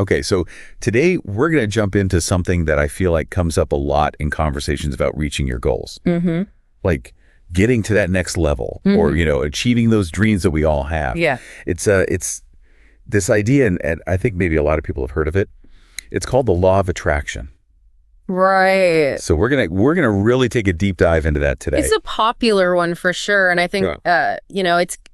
Okay, so today we're going to jump into something that I feel like comes up a lot in conversations about reaching your goals. Like getting to that next level or, achieving those dreams that we all have. Yeah. It's this idea, and I think maybe a lot of people have heard of it. It's called the law of attraction. Right. So we're gonna really take a deep dive into that today. It's a popular one for sure. And I think,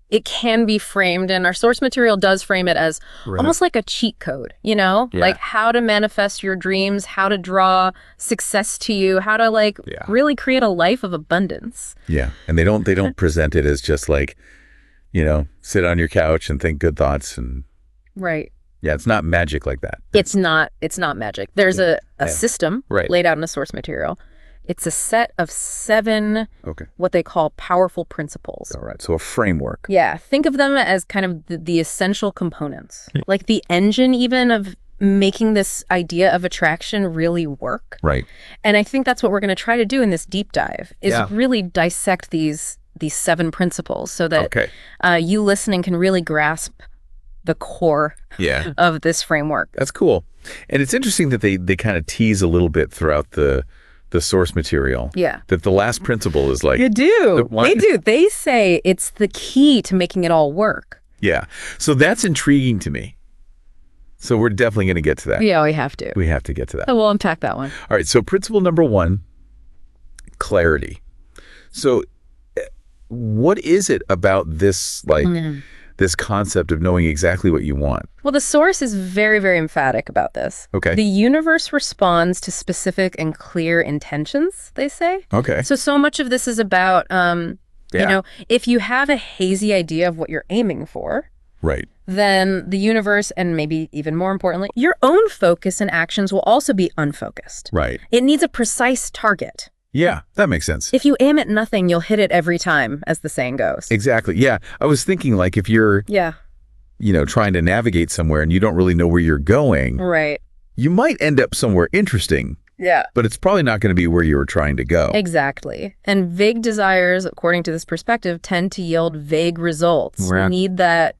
it can be framed, and our source material does frame it as almost like a cheat code, like how to manifest your dreams, how to draw success to you, how to really create a life of abundance. Yeah. And they don't present it as just like, sit on your couch and think good thoughts and right. Yeah, it's not magic like that. It's not magic. There's a system laid out in the source material. It's a set of 7 what they call powerful principles. All right, so a framework. Yeah, think of them as kind of the essential components, like the engine even of making this idea of attraction really work. Right. And I think that's what we're going to try to do in this deep dive, is really dissect these 7 principles so that you listening can really grasp the core of this framework. That's cool. And it's interesting that they kind of tease a little bit throughout the source material. Yeah. That the last principle is like... You do. They do. They say it's the key to making it all work. Yeah. So that's intriguing to me. So we're definitely going to get to that. Yeah, we have to. We have to get to that. So we'll unpack that one. All right. So principle number 1, clarity. So what is it about this, this concept of knowing exactly what you want? Well, the source is very, very emphatic about this. Okay. The universe responds to specific and clear intentions, they say. Okay. So much of this is about, if you have a hazy idea of what you're aiming for, right, then the universe, and maybe even more importantly, your own focus and actions will also be unfocused. Right. It needs a precise target. Yeah, that makes sense. If you aim at nothing, you'll hit it every time, as the saying goes. Exactly. Yeah. I was thinking like if you're, trying to navigate somewhere and you don't really know where you're going, right, you might end up somewhere interesting. Yeah. But it's probably not going to be where you were trying to go. Exactly. And vague desires, according to this perspective, tend to yield vague results. We need that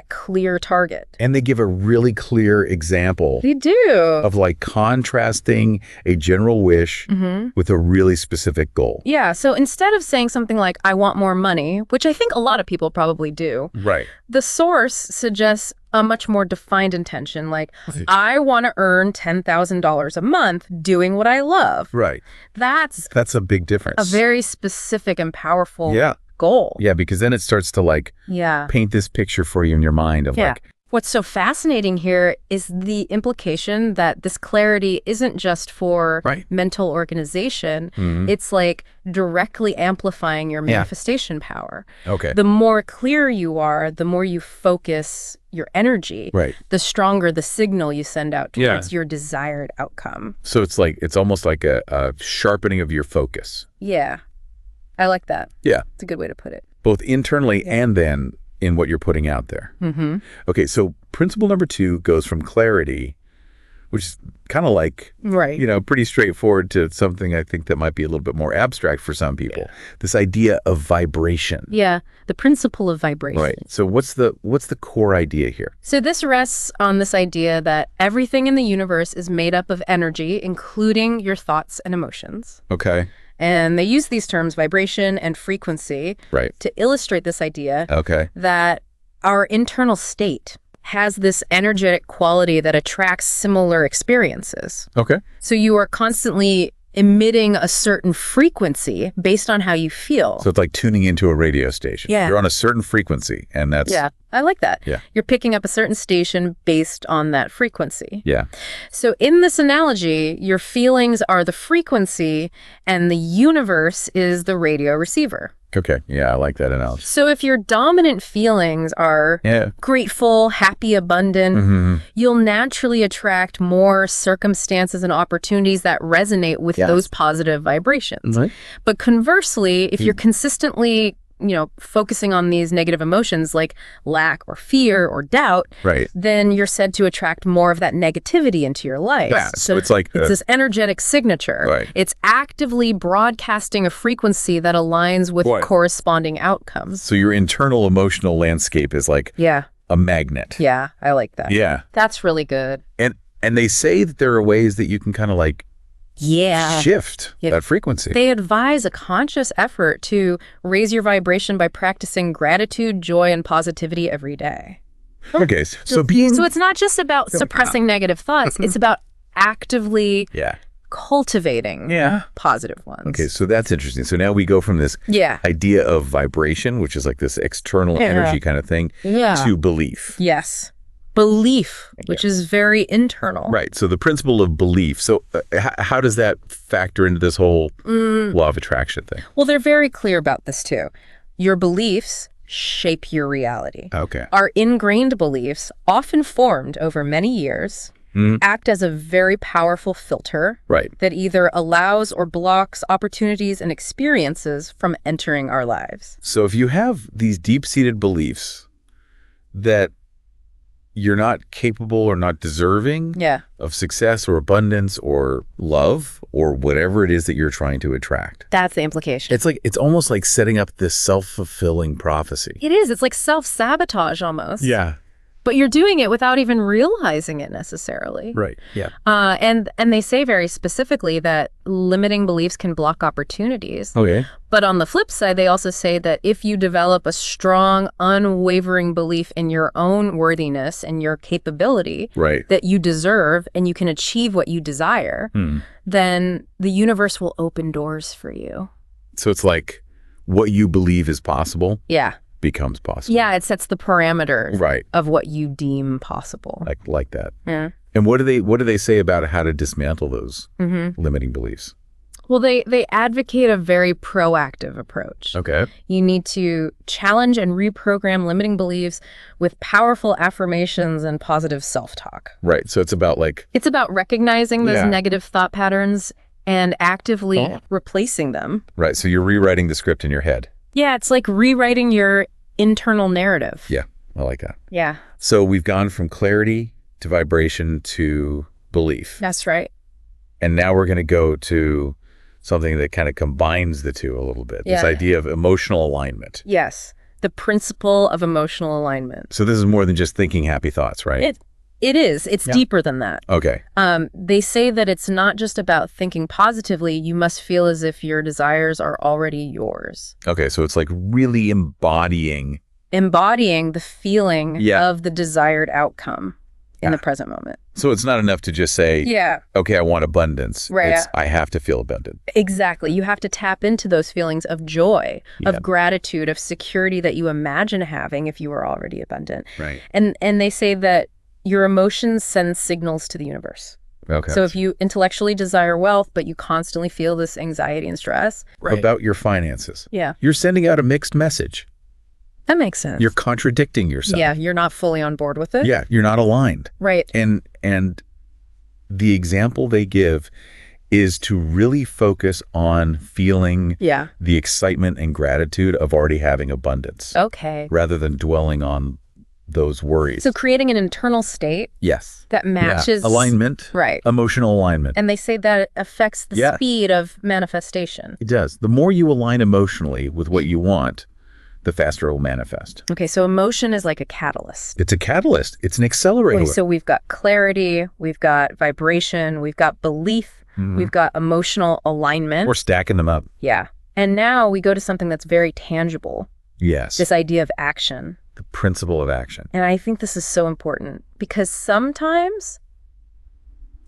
clear target. And they give a really clear example. They do. Of like contrasting a general wish with a really specific goal. Yeah. So instead of saying something like, I want more money, which I think a lot of people probably do. Right. The source suggests a much more defined intention, like, I want to earn $10,000 a month doing what I love. Right. That's a big difference. A very specific and powerful goal. Yeah, because then it starts to paint this picture for you in your mind of What's so fascinating here is the implication that this clarity isn't just for mental organization. It's like directly amplifying your manifestation power. Okay. The more clear you are, the more you focus your energy, the stronger the signal you send out towards your desired outcome. So it's almost like a sharpening of your focus. Yeah. I like that. Yeah. It's a good way to put it. Both internally and then in what you're putting out there. Okay, so principle number 2 goes from clarity, which is kind of like, pretty straightforward, to something I think that might be a little bit more abstract for some people. Yeah. This idea of vibration. Yeah, the principle of vibration. Right. So what's the core idea here? So this rests on this idea that everything in the universe is made up of energy, including your thoughts and emotions. Okay. And they use these terms, vibration and frequency, to illustrate this idea that our internal state has this energetic quality that attracts similar experiences. Okay. So you are constantly emitting a certain frequency based on how you feel. So it's like tuning into a radio station. Yeah. You're on a certain frequency, and that's... Yeah, I like that. Yeah. You're picking up a certain station based on that frequency. Yeah. So in this analogy, your feelings are the frequency, and the universe is the radio receiver. Okay. Yeah, I like that analogy. So if your dominant feelings are grateful, happy, abundant, you'll naturally attract more circumstances and opportunities that resonate with those positive vibrations. But conversely, if you're consistently focusing on these negative emotions like lack or fear or doubt, then you're said to attract more of that negativity into your life. Yeah, so it's like... It's this energetic signature. It's actively broadcasting a frequency that aligns with corresponding outcomes. So your internal emotional landscape is like a magnet. Yeah, I like that. Yeah. That's really good. And they say that there are ways that you can kind of like shift that frequency. They advise a conscious effort to raise your vibration by practicing gratitude, joy, and positivity every day. Okay, so it's not just about suppressing negative thoughts. It's about actively cultivating positive ones. Okay, so that's interesting. So now we go from this idea of vibration, which is like this external energy kind of thing, to belief. Yes. Belief, which is very internal. Right. So the principle of belief. So how does that factor into this whole law of attraction thing? Well, they're very clear about this too. Your beliefs shape your reality. Okay. Our ingrained beliefs, often formed over many years, act as a very powerful filter that either allows or blocks opportunities and experiences from entering our lives. So if you have these deep-seated beliefs that you're not capable or not deserving of success or abundance or love or whatever it is that you're trying to attract. That's the implication. It's almost like setting up this self-fulfilling prophecy. It is. It's like self-sabotage almost. Yeah. But you're doing it without even realizing it necessarily. Right. Yeah. And they say very specifically that limiting beliefs can block opportunities. Okay. But on the flip side, they also say that if you develop a strong, unwavering belief in your own worthiness and your capability that you deserve and you can achieve what you desire, then the universe will open doors for you. So it's like what you believe is possible. Yeah. Becomes possible. Yeah, it sets the parameters of what you deem possible. Like that. Yeah. And what do they say about how to dismantle those limiting beliefs? Well, they advocate a very proactive approach. Okay. You need to challenge and reprogram limiting beliefs with powerful affirmations and positive self-talk. Right. So it's about recognizing those negative thought patterns and actively replacing them. Right. So you're rewriting the script in your head. Yeah, it's like rewriting your internal narrative. Yeah, I like that. Yeah. So we've gone from clarity to vibration to belief. That's right. And now we're going to go to something that kind of combines the two a little bit. This idea of emotional alignment. Yes. The principle of emotional alignment. So this is more than just thinking happy thoughts, right? It is. It's deeper than that. Okay. They say that it's not just about thinking positively. You must feel as if your desires are already yours. Okay. So it's like really embodying the feeling of the desired outcome in the present moment. So it's not enough to just say, okay, I want abundance. Right. I have to feel abundant. Exactly. You have to tap into those feelings of joy, of gratitude, of security that you imagine having if you were already abundant. Right. And they say that your emotions send signals to the universe. Okay. So if you intellectually desire wealth, but you constantly feel this anxiety and stress. About your finances. Yeah. You're sending out a mixed message. That makes sense. You're contradicting yourself. Yeah, you're not fully on board with it. Yeah, you're not aligned. Right. And the example they give is to really focus on feeling the excitement and gratitude of already having abundance. Okay. Rather than dwelling on those worries. So creating an internal state that matches alignment, emotional alignment. And they say that it affects the speed of manifestation. It does. The more you align emotionally with what you want, the faster it will manifest. Okay, so emotion is like a catalyst. It's a catalyst. It's an accelerator. Okay, so we've got clarity, we've got vibration, we've got belief, we've got emotional alignment. We're stacking them up. Yeah. And now we go to something that's very tangible. Yes. This idea of action. The principle of action. And I think this is so important because sometimes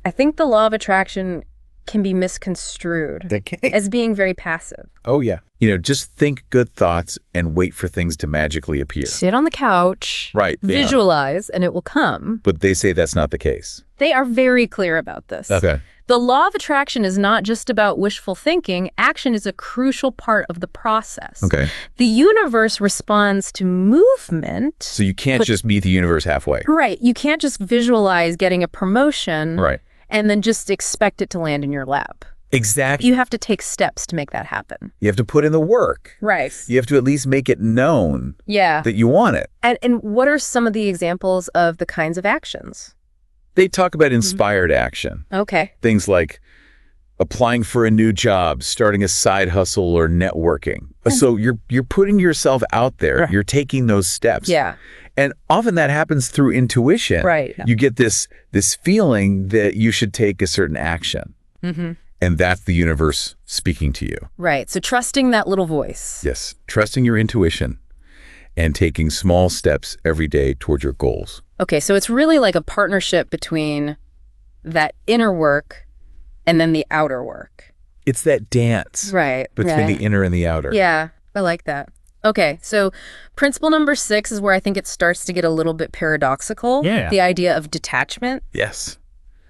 I think the law of attraction can be misconstrued as being very passive. Oh, yeah. Just think good thoughts and wait for things to magically appear. Sit on the couch, visualize, and it will come. But they say that's not the case. They are very clear about this. Okay. The law of attraction is not just about wishful thinking. Action is a crucial part of the process. Okay. The universe responds to movement. So you can't just meet the universe halfway. Right. You can't just visualize getting a promotion. Right. And then just expect it to land in your lap. Exactly. You have to take steps to make that happen. You have to put in the work. Right. You have to at least make it known that you want it. And what are some of the examples of the kinds of actions? They talk about inspired action. Okay. Things like applying for a new job, starting a side hustle, or networking. So you're putting yourself out there. Right. You're taking those steps. Yeah. And often that happens through intuition. Right. You get this feeling that you should take a certain action. Mm-hmm. And that's the universe speaking to you. Right. So trusting that little voice. Yes. Trusting your intuition and taking small steps every day towards your goals. Okay. So it's really like a partnership between that inner work and then the outer work. It's that dance. Right. Between the inner and the outer. Yeah. I like that. Okay, so principle number 6 is where I think it starts to get a little bit paradoxical. Yeah. The idea of detachment. Yes.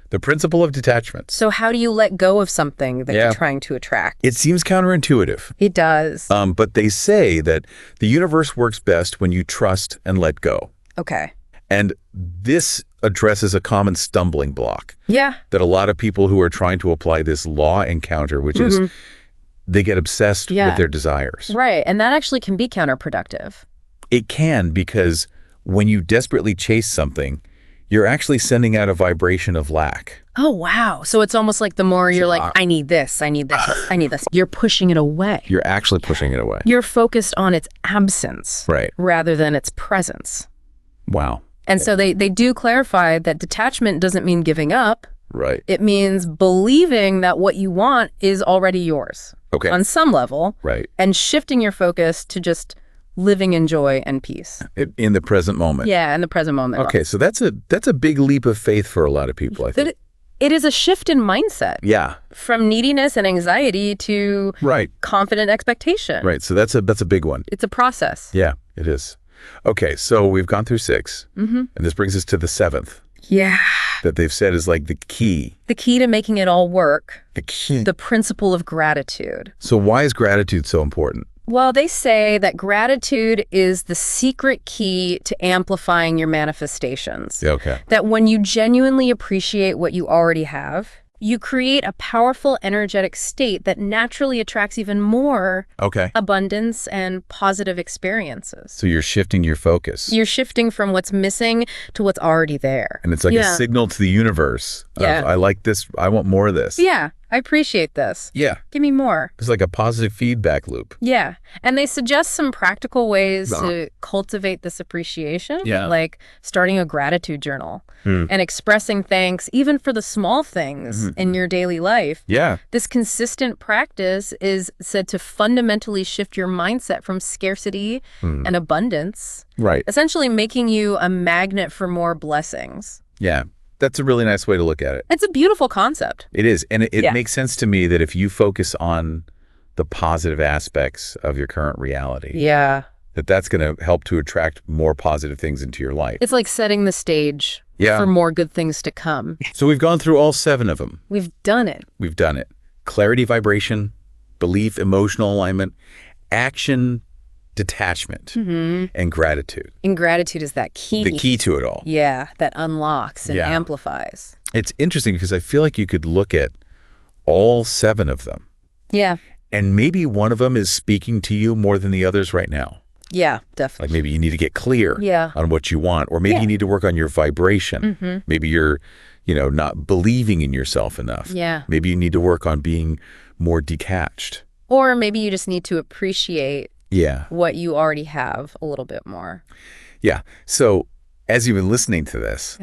The principle of detachment. So how do you let go of something that you're trying to attract? It seems counterintuitive. It does. But they say that the universe works best when you trust and let go. Okay. And this addresses a common stumbling block. Yeah. That a lot of people who are trying to apply this law encounter, which is they get obsessed with their desires. Right. And that actually can be counterproductive. It can, because when you desperately chase something, you're actually sending out a vibration of lack. Oh, wow. So it's almost like the more you're like, I need this, I need this, I need this. You're pushing it away. You're actually pushing it away. You're focused on its absence. Right. Rather than its presence. Wow. And so they do clarify that detachment doesn't mean giving up. Right. It means believing that what you want is already yours. Okay. On some level. Right. And shifting your focus to just living in joy and peace. In the present moment. Yeah, in the present moment. Okay, so that's a big leap of faith for a lot of people, I think. It is a shift in mindset. Yeah. From neediness and anxiety to confident expectation. Right, so that's a big one. It's a process. Yeah, it is. Okay, so we've gone through 6, and this brings us to the 7th. Yeah. That they've said is like the key. The key to making it all work. The key. The principle of gratitude. So why is gratitude so important? Well, they say that gratitude is the secret key to amplifying your manifestations. Okay. That when you genuinely appreciate what you already have, you create a powerful, energetic state that naturally attracts even more abundance and positive experiences. So you're shifting your focus. You're shifting from what's missing to what's already there. And it's like a signal to the universe. I like this. I want more of this. Yeah. I appreciate this. Yeah. Give me more. It's like a positive feedback loop. Yeah. And they suggest some practical ways to cultivate this appreciation. Yeah. Like starting a gratitude journal and expressing thanks even for the small things in your daily life. Yeah. This consistent practice is said to fundamentally shift your mindset from scarcity and abundance. Right. Essentially making you a magnet for more blessings. Yeah. That's a really nice way to look at it. It's a beautiful concept. It is. And it makes sense to me that if you focus on the positive aspects of your current reality, that's going to help to attract more positive things into your life. It's like setting the stage for more good things to come. So we've gone through all 7 of them. We've done it. We've done it. Clarity, vibration, belief, emotional alignment, action, detachment, and gratitude. And gratitude is that key. The key to it all. Yeah, that unlocks and amplifies. It's interesting because I feel like you could look at all 7 of them. Yeah. And maybe one of them is speaking to you more than the others right now. Yeah, definitely. Like maybe you need to get clear on what you want, or maybe you need to work on your vibration. Maybe you're, not believing in yourself enough. Yeah. Maybe you need to work on being more detached. Or maybe you just need to appreciate what you already have a little bit more. Yeah. So as you've been listening to this,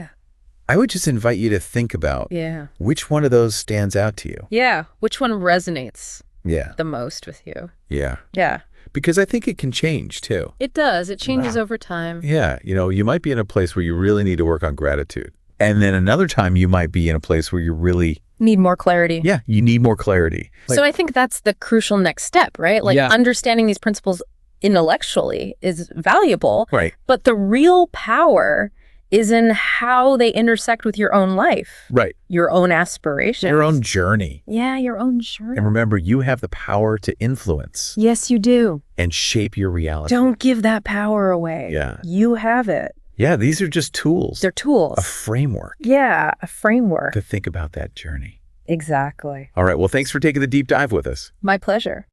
I would just invite you to think about which one of those stands out to you. Yeah. Which one resonates the most with you? Yeah. Yeah. Because I think it can change too. It does. It changes over time. Yeah. You might be in a place where you really need to work on gratitude. And then another time you might be in a place where you really need more clarity. Yeah, you need more clarity. So I think that's the crucial next step, right? Like understanding these principles intellectually is valuable. Right. But the real power is in how they intersect with your own life. Right. Your own aspirations. Your own journey. Yeah, your own journey. And remember, you have the power to influence. Yes, you do. And shape your reality. Don't give that power away. Yeah. You have it. Yeah, these are just tools. They're tools. A framework. Yeah, a framework. To think about that journey. Exactly. All right, well, thanks for taking the deep dive with us. My pleasure.